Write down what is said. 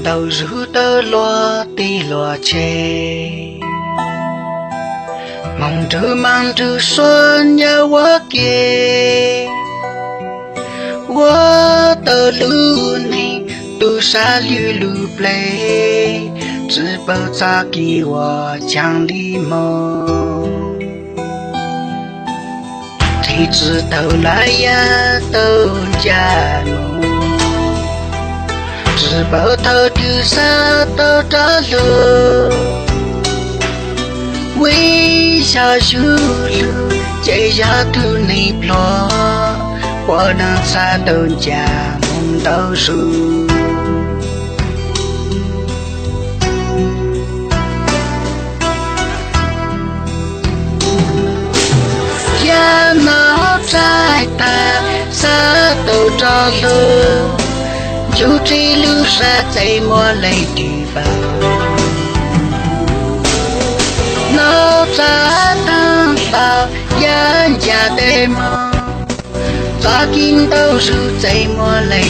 đầu rủ tơ loa tì loa chê mong trừ mang trừ xuân nhớ quá kia quá tơ lưu này tu sa lưu lưu play只保扎给我讲礼貌谁知道来呀都家梦只保头丢下都着路微笑修路这下都你plọ我能擦都家梦到树呀那在他啥都着路就这路上在莫累地方老在等到人家的梦早今都是在莫累